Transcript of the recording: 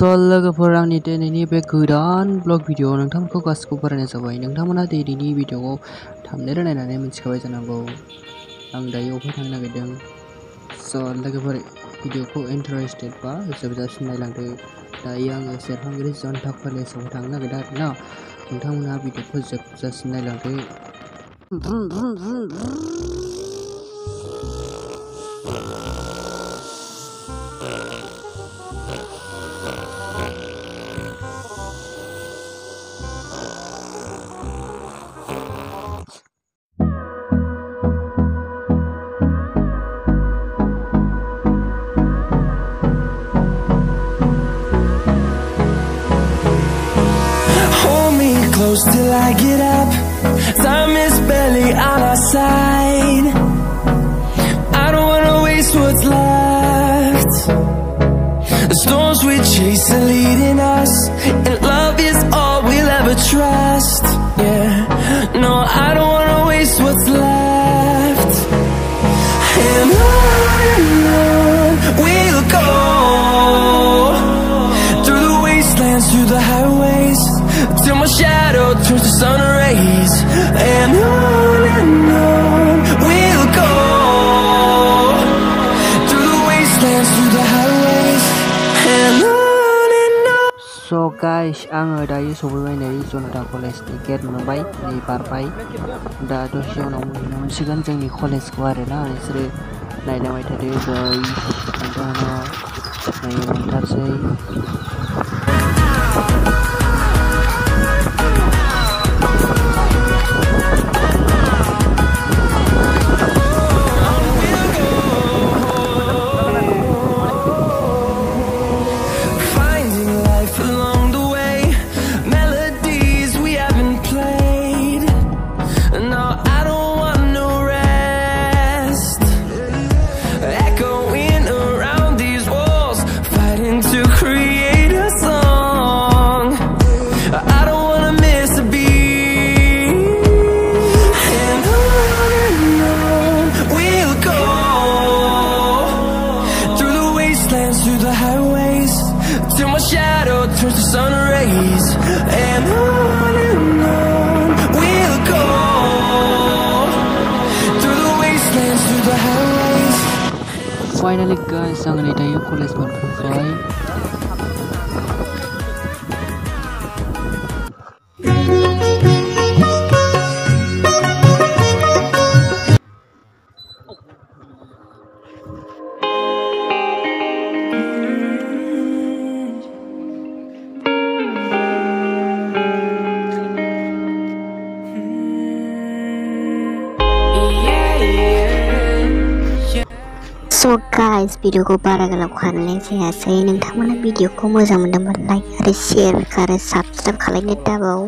लोगोफोर आंनि दिनैनि बे गोदान ब्लग भिडिअ नोंथांमोनखौ गासिखौबो बरायनाय जाबाय। नोंथांमोना दिनैनि भिडिअआव थांबनेल नायनानै मिथिखाबाय जानांगौ आं दायो अफाय थांनो नागिरदों। लोगोफोर भिडिअखौ इन्टारेस्टेड बा जोबजासिम नायलांदो। दायो आङो सेरफांगुरि जनता कलेजाव थांनो नागिरदों आरोना। नोंथांमोना भिडिअखौ जोबजासिम नायलांदो। Close till I get up. Time is barely on our side. I don't wanna waste what's left. The storms we chase are leading us, and love is all we'll ever trust. Yeah, no, I don't wanna waste what's left. And on we'll go, through the wastelands, through the highways, till my shadow turns to sun rays. And on we'll go, through the wastelands, through the highways, and on and on. So guys, आङो दायो सफैबाय नै जनता कलेजनि gate मोनबाय नै बारबाय। दा दसे उनाव नुनो मोनसिगोन जोंनि कलेजखौ आरोना। नोंसोरो नायलांबाय थादो गाइस, नोंथाङा नायनो मोनथारसै। Through the highways, till my shadow turns to sun rays. And on we'll go, through the wastelands, through the highways. Finally guys, आं नै दायो कलेज मोनफैबाय। So guys, भिडिअखौ बारा गोलाव खालामनाय जायासै। नोंथांमोना भिडिअखौ मोजां मोनदोंबा लाइक आरो शेयार आरो साबस्क्राइब खालामनो दाबाव।